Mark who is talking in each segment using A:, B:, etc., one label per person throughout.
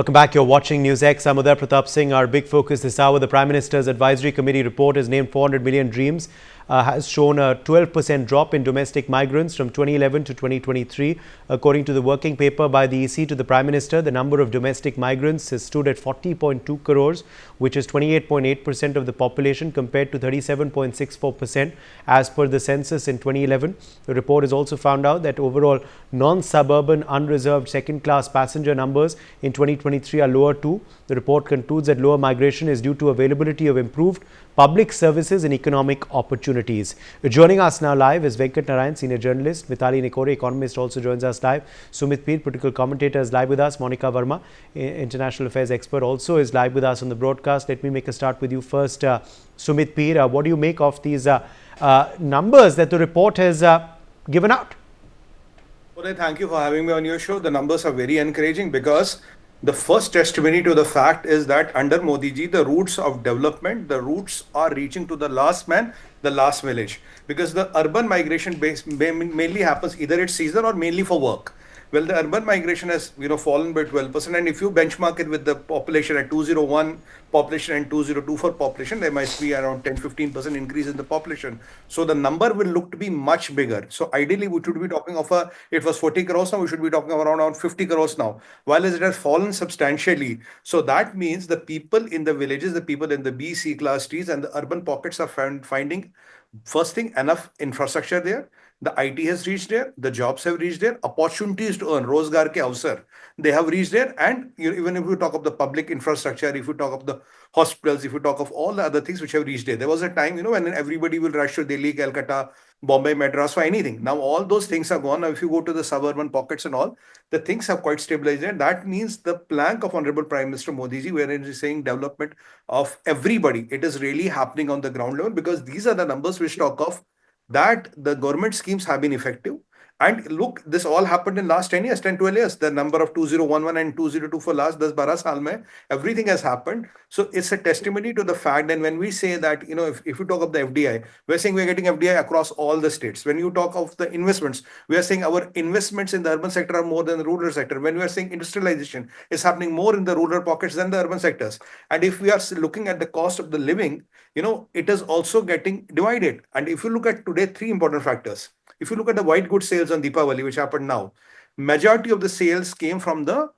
A: Welcome back. You're watching Newsx. I'm Uday Pratap Singh. Our big focus this hour, the Prime Minister's Advisory Committee report has named 400 million dreams, has shown a 12% drop in domestic migrants from 2011 to 2023. According to the working paper by the EC to the Prime Minister, the number of domestic migrants has stood at 40.2 crores, which is 28.8% of the population compared to 37.64% as per the census in 2011. The report has also found out that overall non-suburban unreserved second-class passenger numbers in 2023 are lower too. The report concludes that lower migration is due to availability of improved public services and economic opportunities. Joining us now live is Venkat Narayan, senior journalist. Mitali Nikore, economist, also joins us live. Sumit Peer, political commentator, is live with us. Monica Verma, international affairs expert, also is live with us on the broadcast. Let me make a start with you first. Sumit Peer, what do you make of these numbers that the report has given out?
B: Well, thank you for having me on your show. The numbers are very encouraging because the first testimony to the fact is that under Modi ji, the roots of development, the roots are reaching to the last man, the last village. Because the urban migration base mainly happens either it's season or mainly for work. Well, the urban migration has fallen by 12%, and if you benchmark it with the population at 201 population and 2024 population, there might be around 10-15% increase in the population. So the number will look to be much bigger. So ideally, we should be talking of it was 40 crores now, we should be talking around 50 crores now, while it has fallen substantially. So that means the people in the villages, the people in the B, C class Ts and the urban pockets are finding, first thing, enough infrastructure there. The IT has reached there, the jobs have reached there, opportunities to earn, rozgar ke avsar, they have reached there. And even if you talk of the public infrastructure, if you talk of the hospitals, if you talk of all the other things which have reached there. There was a time, when everybody will rush to Delhi, Calcutta, Bombay, Madras for anything. Now all those things are gone. Now if you go to the suburban pockets and all, the things have quite stabilized there. That means the plank of Honorable Prime Minister Modi ji, wherein he's saying development of everybody, it is really happening on the ground level, because these are the numbers which talk of that the government schemes have been effective. And look, this all happened in last 10 years, 10, 12 years. The number of 2011 and 2024 last 10-12 saal mein, everything has happened. So it's a testimony to the fact. And when we say that, if you talk of the FDI, we're saying we're getting FDI across all the states. When you talk of the investments, we are saying our investments in the urban sector are more than the rural sector. When we are saying industrialization is happening more in the rural pockets than the urban sectors. And if we are looking at the cost of the living, it is also getting divided. And if you look at today, three important factors. If you look at the white goods sales on Deepavali, which happened now, majority of the sales came from the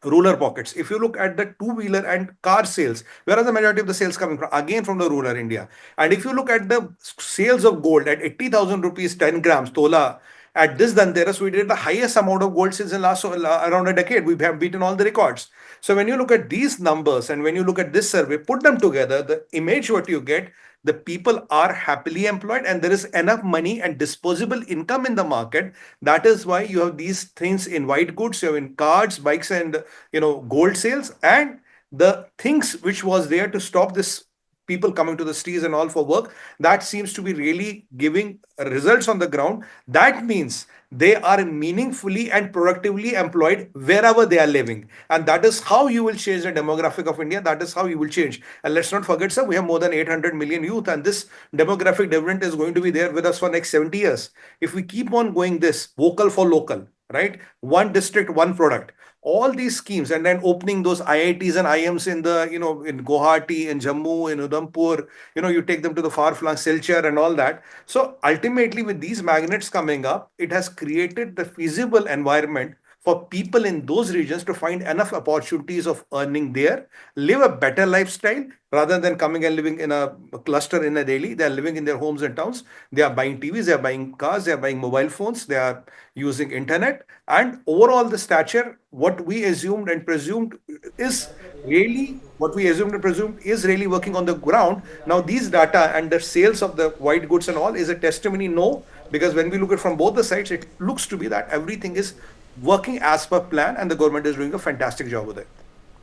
B: rural pockets. If you look at the two-wheeler and car sales, where are the majority of the sales coming from? Again, from the rural India. And if you look at the sales of gold at 80,000 rupees, 10 grams, tola, at this Dhanteras, we did the highest amount of gold sales in last around a decade. We have beaten all the records. So when you look at these numbers and when you look at this survey, put them together, the image what you get, the people are happily employed and there is enough money and disposable income in the market. That is why you have these things in white goods, you have in cars, bikes and gold sales, and the things which was there to stop this people coming to the streets and all for work, that seems to be really giving results on the ground. That means they are meaningfully and productively employed wherever they are living. And that is how you will change the demographic of India. That is how you will change. And let's not forget, sir, we have more than 800 million youth, and this demographic dividend is going to be there with us for next 70 years. If we keep on going this vocal for local, right? One district, one product. All these schemes, and then opening those IITs and IIMs in the, in Guwahati, in Jammu, in Udhampur, you take them to the far-flung Silchar and all that. So ultimately, with these magnets coming up, it has created the feasible environment for people in those regions to find enough opportunities of earning there, live a better lifestyle, rather than coming and living in a cluster in a Delhi. They are living in their homes and towns. They are buying TVs, they are buying cars, they are buying mobile phones, they are using internet. And overall, the stature, what we assumed and presumed is really working on the ground. Now, these data and the sales of the white goods and all is a testimony, no, because when we look at from both the sides, it looks to be that everything is working as per plan and the government is doing a fantastic job with it.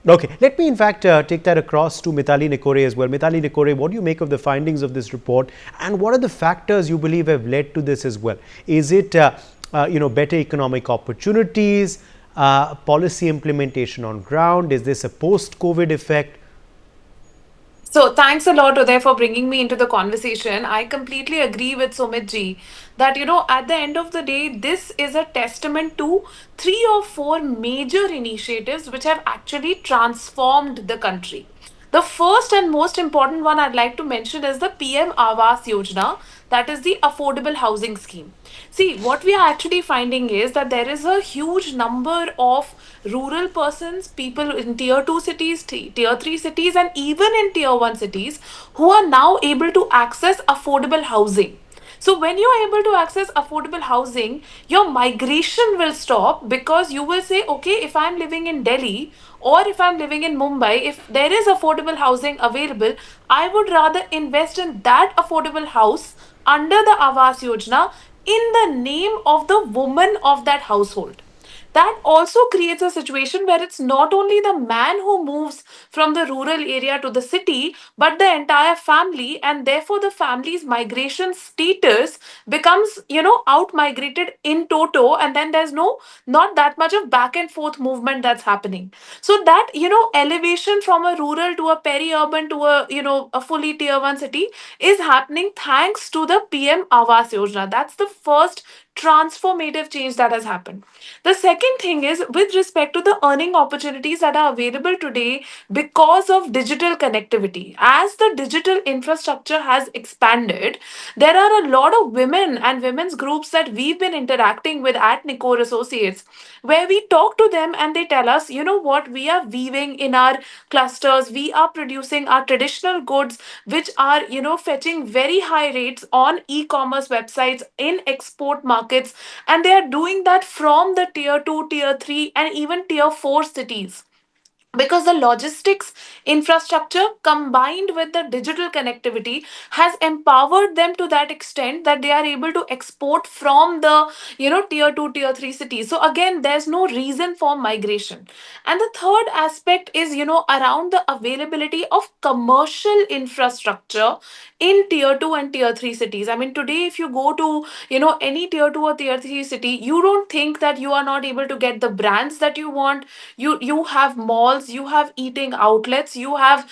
A: Okay, let me in fact take that across to Mitali Nikore as well. Mitali Nikore, what do you make of the findings of this report, and what are the factors you believe have led to this as well? Is it better economic opportunities, policy implementation on ground? Is this a post-COVID effect?
C: So thanks a lot, Uday, for bringing me into the conversation. I completely agree with Sumit ji that, at the end of the day, this is a testament to three or four major initiatives which have actually transformed the country. The first and most important one I'd like to mention is the PM Awas Yojana, that is the affordable housing scheme. See, what we are actually finding is that there is a huge number of rural persons, people in tier 2 cities, tier 3 cities, and even in tier 1 cities who are now able to access affordable housing. So, when you are able to access affordable housing, your migration will stop because you will say, okay, if I'm living in Delhi or if I'm living in Mumbai, if there is affordable housing available, I would rather invest in that affordable house under the Awas Yojana in the name of the woman of that household. That also creates a situation where it's not only the man who moves from the rural area to the city, but the entire family, and therefore the family's migration status becomes, out migrated in toto, and then there's not that much of back and forth movement that's happening. So that, elevation from a rural to a peri-urban to a fully tier 1 city is happening thanks to the PM Awas Yojana. That's the first transformative change that has happened. The second thing is with respect to the earning opportunities that are available today because of digital connectivity. As the digital infrastructure has expanded, there are a lot of women and women's groups that we've been interacting with at Nicor Associates, where we talk to them and they tell us, what, we are weaving in our clusters, we are producing our traditional goods, which are, fetching very high rates on e-commerce websites in export markets, and they are doing that from the tier 2, tier 3, and even tier 4 cities, because the logistics infrastructure combined with the digital connectivity has empowered them to that extent that they are able to export from the tier 2, tier 3 cities. So again, there's no reason for migration. And the third aspect is, around the availability of commercial infrastructure in tier 2 and tier 3 cities. I mean, today if you go to any tier 2 or tier 3 city, you don't think that you are not able to get the brands that you want. You have malls, you have eating outlets, you have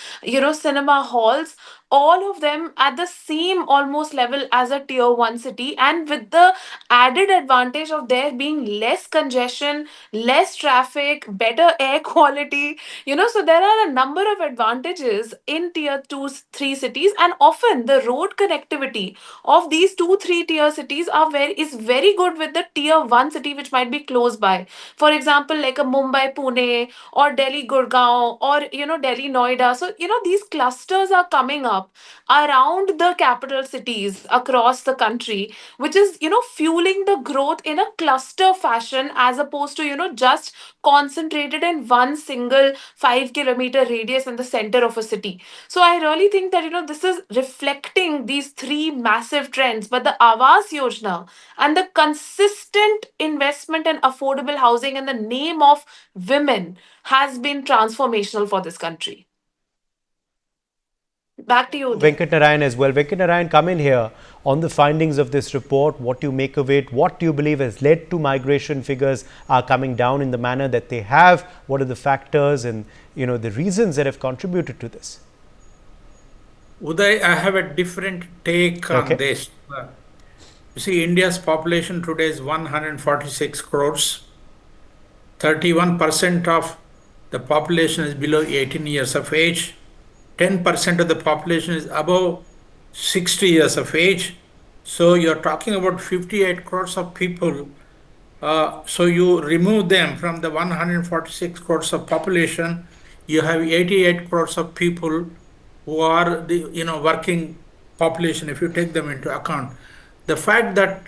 C: cinema halls, all of them at the same almost level as a tier 1 city, and with the added advantage of there being less congestion, less traffic, better air quality. So there are a number of advantages in tier 2 3 cities, and often the road connectivity of these 2 3 tier cities is very good with the tier 1 city which might be close by. For example, like a Mumbai, Pune, or Delhi, Gurgaon, or Delhi, Noida. So these clusters are coming up around the capital cities across the country, which is fueling the growth in a cluster fashion as opposed to just concentrated in one single 5 kilometer radius in the center of a city. So I really think that this is reflecting these three massive trends. But the Awas Yojana and the consistent investment in affordable housing in the name of women has been transformational for this country. Back to you, Uday.
A: Venkat Narayan as well. Venkat Narayan, come in here on the findings of this report. What do you make of it? What do you believe has led to migration figures are coming down in the manner that they have? What are the factors and the reasons that have contributed to this?
D: Uday, I have a different take on
A: Okay.
D: this. You see, India's population today is 146 crores. 31% of the population is below 18 years of age. 10% of the population is above 60 years of age. So you're talking about 58 crores of people. So you remove them from the 146 crores of population, you have 88 crores of people who are the working population if you take them into account. The fact that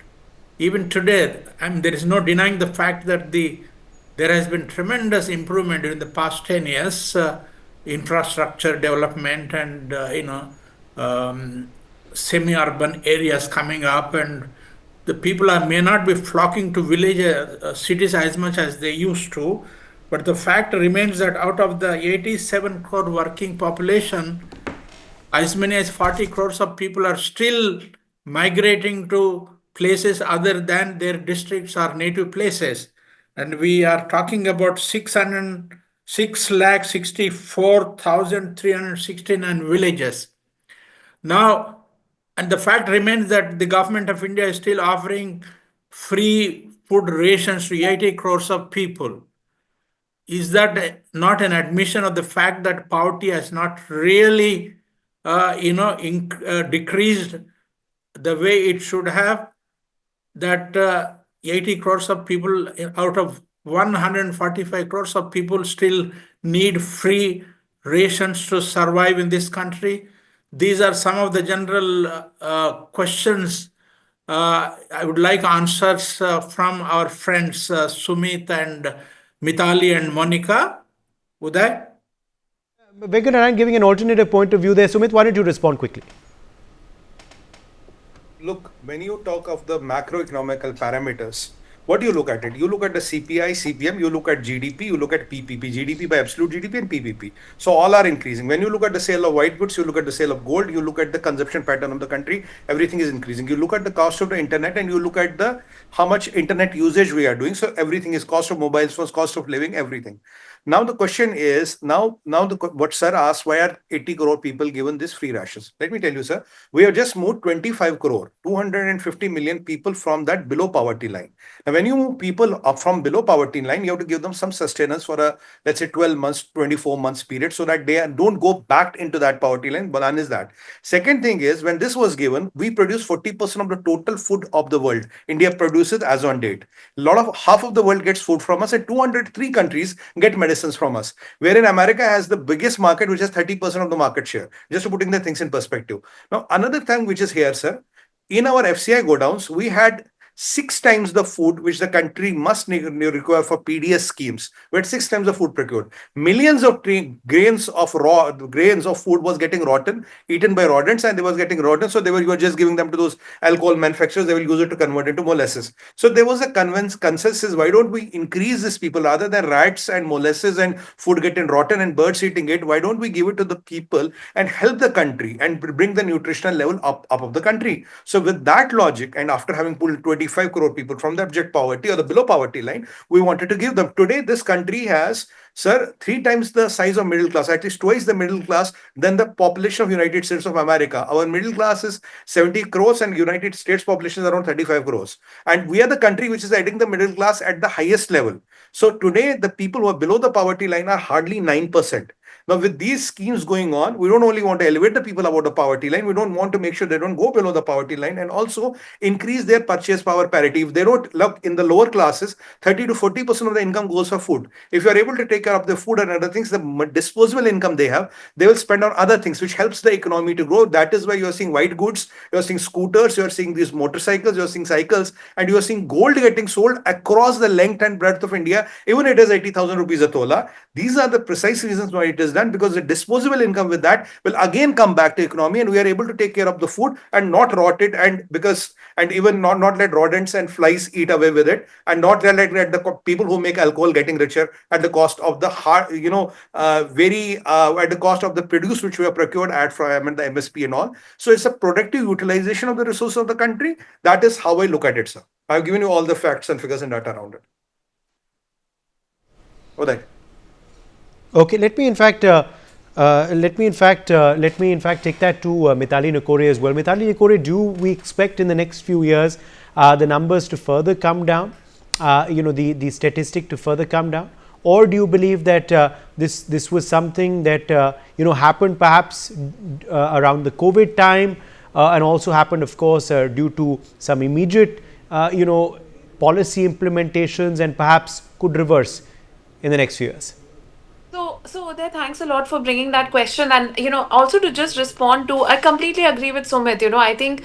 D: even today, there is no denying the fact that there has been tremendous improvement in the past 10 years, infrastructure development and semi-urban areas coming up, and the people may not be flocking to cities as much as they used to. But the fact remains that out of the 87 crore working population, as many as 40 crores of people are still migrating to places other than their districts or native places. And we are talking about 6,64,369 villages. Now, and the fact remains that the government of India is still offering free food rations to 80 crores of people. Is that not an admission of the fact that poverty has not really, decreased the way it should have? That 80 crores of people out of 145 crores of people still need free rations to survive in this country. These are some of the general questions. I would like answers from our friends Sumit and Mitali and Monica. Uday?
A: Venkat, giving an alternative point of view there. Sumit, why don't you respond quickly?
B: Look, when you talk of the macroeconomical parameters, what do you look at it? You look at the CPI, CPM, you look at GDP, you look at PPP, GDP by absolute GDP and PPP. So all are increasing. When you look at the sale of white goods, you look at the sale of gold, you look at the consumption pattern of the country, everything is increasing. You look at the cost of the internet and you look at the how much internet usage we are doing. So everything is cost of mobile phones, cost of living, everything. Now the question is, what sir asked, why are 80 crore people given this free rations? Let me tell you, sir, we have just moved 25 crore, 250 million people from that below poverty line. Now, when you move people up from below poverty line, you have to give them some sustenance for a, let's say, 12 months, 24 months period so that they don't go back into that poverty line. One is that. Second thing is, when this was given, we produce 40% of the total food of the world. India produces as on date. Half of the world gets food from us, and 203 countries get medicines from us. Wherein America has the biggest market, which has 30% of the market share. Just to putting the things in perspective. Now, another thing which is here, sir, in our FCI godowns, we had 6 times the food which the country must require for PDS schemes. We had 6 times the food procured. Millions of grains of food was getting rotten, eaten by rodents, and they was getting rotten. So you were just giving them to those alcohol manufacturers. They will use it to convert into molasses. So there was a consensus. Why don't we increase this people rather than rats and molasses and food getting rotten and birds eating it? Why don't we give it to the people and help the country and bring the nutritional level up of the country? So with that logic, and after having pulled 25 crore people from the abject poverty or the below poverty line, we wanted to give them. Today, this country has, sir, 3 times the size of middle class, at least twice the middle class than the population of United States of America. Our middle class is 70 crores and United States population is around 35 crores. And we are the country which is adding the middle class at the highest level. So today, the people who are below the poverty line are hardly 9%. Now, with these schemes going on, we don't only want to elevate the people above the poverty line, we don't want to make sure they don't go below the poverty line and also increase their purchase power parity. If they don't look in the lower classes, 30 to 40% of the income goes for food. If you are able to take care of the food and other things, the disposable income they have, they will spend on other things, which helps the economy to grow. That is why you are seeing white goods, you are seeing scooters, you are seeing these motorcycles, you are seeing cycles, and you are seeing gold getting sold across the length and breadth of India. Even it is 80,000 rupees a tola. These are the precise reasons why it is done, because the disposable income with that will again come back to economy, and we are able to take care of the food and not rot it, and even not let rodents and flies eat away with it, and not let the people who make alcohol getting richer at the cost of the at the cost of the produce which we have procured from the MSP and all. So it's a productive utilization of the resources of the country. That is how I look at it, sir. I've given you all the facts and figures and data around it. Uday.
A: Okay, let me in fact take that to Mitali Nikore as well. Mitali Nikore, do we expect in the next few years the numbers to further come down, the statistic to further come down, or do you believe that this was something that happened perhaps around the COVID time and also happened, of course, due to some immediate policy implementations and perhaps could reverse in the next few years?
C: So Uday, thanks a lot for bringing that question. And, also to just respond to, I completely agree with Sumit. I think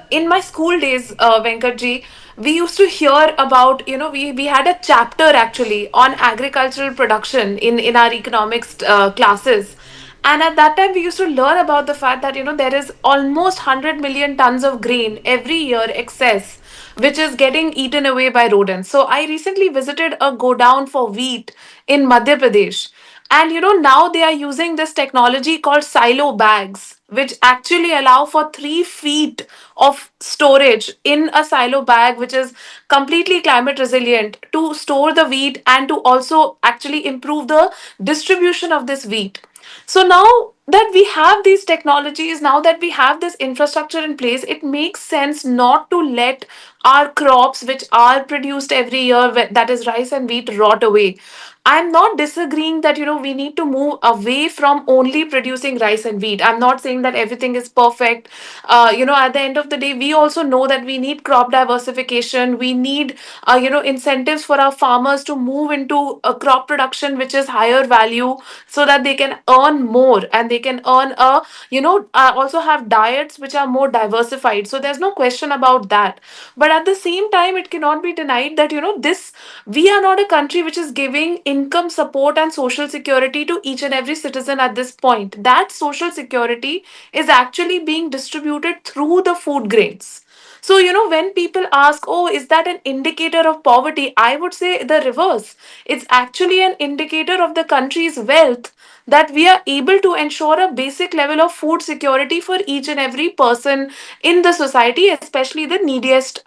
C: in my school days, Venkatji, we used to hear about, we had a chapter actually on agricultural production in our economics classes. And at that time, we used to learn about the fact that, there is almost 100 million tons of grain every year excess, which is getting eaten away by rodents. So I recently visited a go down for wheat in Madhya Pradesh. And now they are using this technology called silo bags. which actually allow for 3 feet of storage in a silo bag, which is completely climate resilient, to store the wheat and to also actually improve the distribution of this wheat. So now that we have these technologies, now that we have this infrastructure in place, it makes sense not to let our crops, which are produced every year, that is rice and wheat, rot away. I'm not disagreeing that we need to move away from only producing rice and wheat. I'm not saying that everything is perfect. At the end of the day, we also know that we need crop diversification. We need incentives for our farmers to move into a crop production which is higher value, so that they can earn more and they can earn also have diets which are more diversified. So there's no question about that. But at the same time, it cannot be denied that this we are not a country which is giving income support and social security to each and every citizen at this point. That social security is actually being distributed through the food grains. So, when people ask, oh, is that an indicator of poverty? I would say the reverse. It's actually an indicator of the country's wealth, that we are able to ensure a basic level of food security for each and every person in the society, especially the neediest,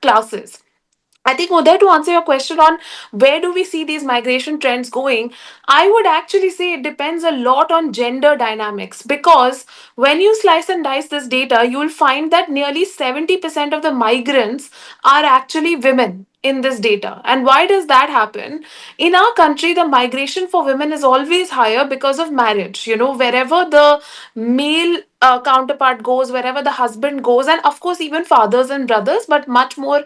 C: classes. I think, Uday, to answer your question on where do we see these migration trends going, I would actually say it depends a lot on gender dynamics, because when you slice and dice this data, you will find that nearly 70% of the migrants are actually women in this data. And why does that happen? In our country, the migration for women is always higher because of marriage. Wherever the male counterpart goes, wherever the husband goes, and of course, even fathers and brothers, but much more,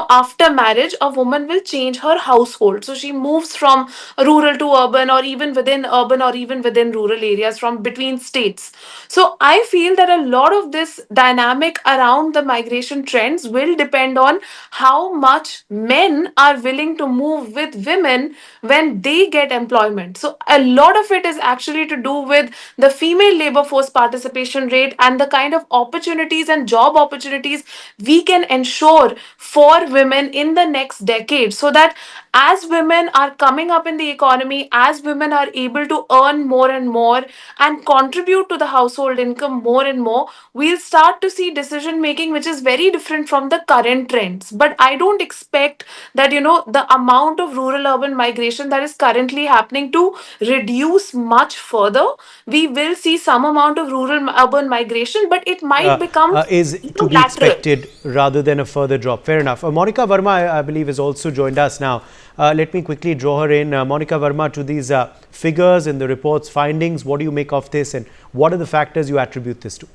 C: after marriage, a woman will change her household. So she moves from rural to urban, or even within urban, or even within rural areas, from between states. So I feel that a lot of this dynamic around the migration trends will depend on how much men are willing to move with women when they get employment. So a lot of it is actually to do with the female labor force participation rate and the kind of opportunities and job opportunities we can ensure for women in the next decade, so that as women are coming up in the economy, as women are able to earn more and more and contribute to the household income more and more, we'll start to see decision making which is very different from the current trends. But I don't expect that the amount of rural urban migration that is currently happening to reduce much further. We will see some amount of rural urban migration, but it might become
A: is to be
C: lateral.
A: expected rather than a further drop. Fair enough. Monica Verma, I believe, has also joined us now. Let me quickly draw her in. Monica Verma, to these figures and the report's findings, what do you make of this, and what are the factors you attribute this to?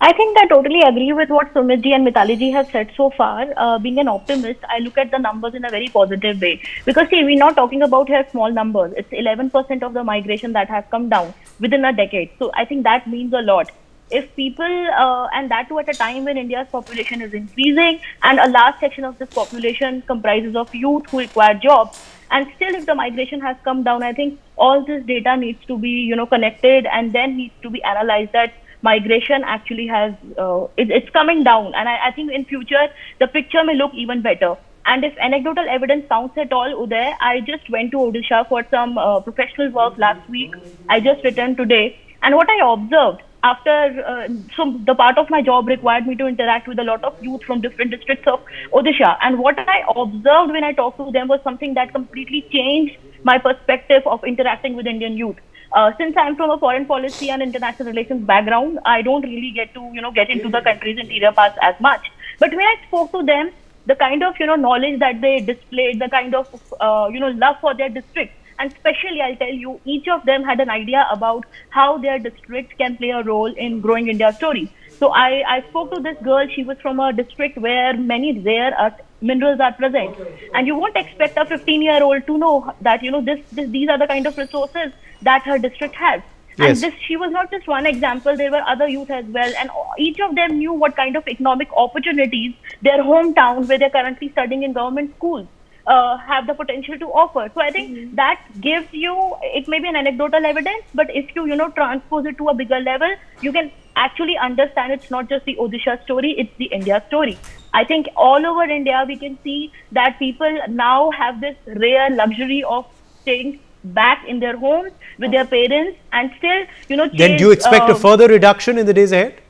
E: I think I totally agree with what Sumit ji and Mitali ji have said so far. Being an optimist, I look at the numbers in a very positive way. Because see, we're not talking about here small numbers. It's 11% of the migration that has come down within a decade. So I think that means a lot. If people, and that too at a time when India's population is increasing and a large section of this population comprises of youth who require jobs, and still if the migration has come down, I think all this data needs to be, connected and then needs to be analyzed that migration actually has, it's coming down. And I think in future, the picture may look even better. And if anecdotal evidence counts at all, Uday, I just went to Odisha for some professional work last week. I just returned today. And what I observed after, so the part of my job required me to interact with a lot of youth from different districts of Odisha. And what I observed when I talked to them was something that completely changed my perspective of interacting with Indian youth. Since I'm from a foreign policy and international relations background, I don't really get to, get into the country's interior parts as much. But when I spoke to them, the kind of, knowledge that they displayed, the kind of, love for their district, and especially I'll tell you, each of them had an idea about how their district can play a role in growing India's story. So I spoke to this girl. She was from a district where many rare earth minerals are present, and you won't expect a 15-year-old to know that these are the kind of resources that her district has.
A: Yes.
E: And she was not just one example. There were other youth as well, and each of them knew what kind of economic opportunities their hometown, where they're currently studying in government schools, have the potential to offer. So I think that gives you, it may be an anecdotal evidence, but if you transpose it to a bigger level, you can actually understand it's not just the Odisha story, it's the India story. I think all over India we can see that people now have this rare luxury of staying back in their homes with their parents and still,
A: Then do you expect a further reduction in the days ahead?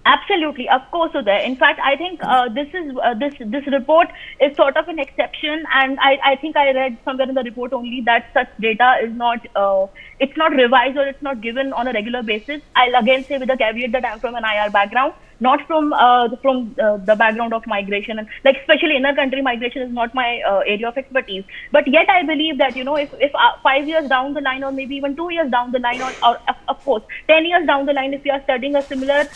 E: Absolutely, of course, Uday. In fact, I think this report is sort of an exception, and I think I read somewhere in the report only that such data is not it's not revised or it's not given on a regular basis. I'll again say with the caveat that I'm from an IR background, not from the background of migration, and like especially inner country migration is not my area of expertise. But yet I believe that if 5 years down the line, or maybe even 2 years down the line, or of course 10 years down the line, if we are studying a similar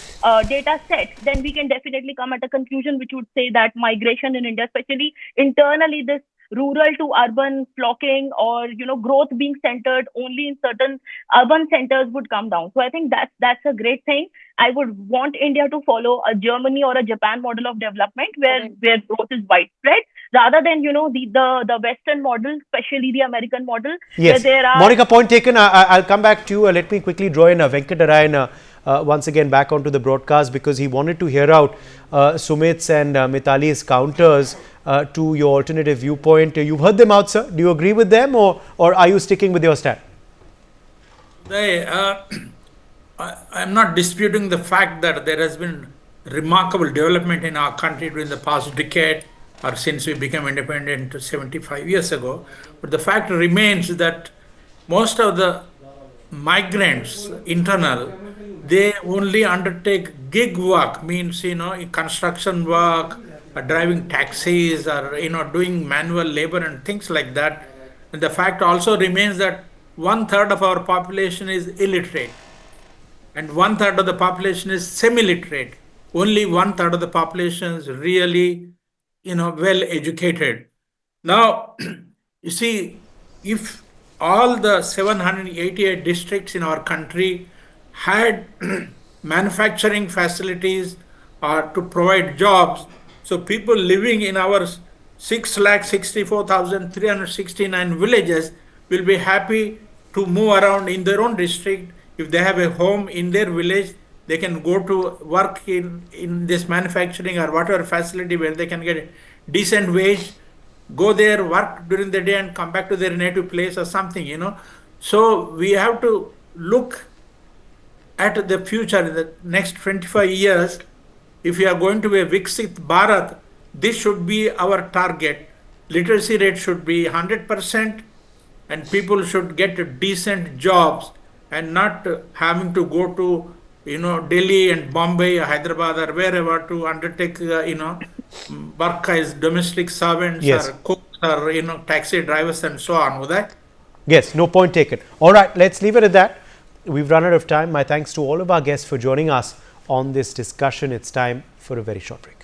E: data set, then we can definitely come at a conclusion which would say that migration in India, especially internally, this rural to urban flocking, or growth being centered only in certain urban centers, would come down. So I think that's a great thing. I would want India to follow a Germany or a Japan model of development where growth is widespread, rather than the Western model, especially the American model.
A: Yes,
E: where there are
A: Monica, point taken. I'll come back to you. Let me quickly draw in Venkatarayan once again back onto the broadcast, because he wanted to hear out Sumit's and Mitali's counters to your alternative viewpoint. You've heard them out, sir. Do you agree with them, or are you sticking with your stand?
D: I'm not disputing the fact that there has been remarkable development in our country during the past decade, or since we became independent 75 years ago. But the fact remains that most of the migrants, internal, they only undertake gig work, means, construction work, driving taxis, or, doing manual labor and things like that. And the fact also remains that 1/3 of our population is illiterate, and 1/3 of the population is semi-literate. Only 1/3 of the population is really, well educated. Now, you see, if all the 788 districts in our country had manufacturing facilities or to provide jobs, so people living in our 6,64,369 villages will be happy to move around in their own district. If they have a home in their village, they can go to work in this manufacturing or whatever facility where they can get a decent wage, go there, work during the day and come back to their native place or something, So we have to look at the future in the next 25 years. If we are going to be a Viksit Bharat, this should be our target. Literacy rate should be 100%, and people should get decent jobs and not having to go to Delhi and Bombay or Hyderabad or wherever to undertake work as domestic servants,
A: Yes,
D: or cooks, or taxi drivers and so on. Uday?
A: Yes, no point taken. All right, let's leave it at that. We've run out of time. My thanks to all of our guests for joining us on this discussion. It's time for a very short break.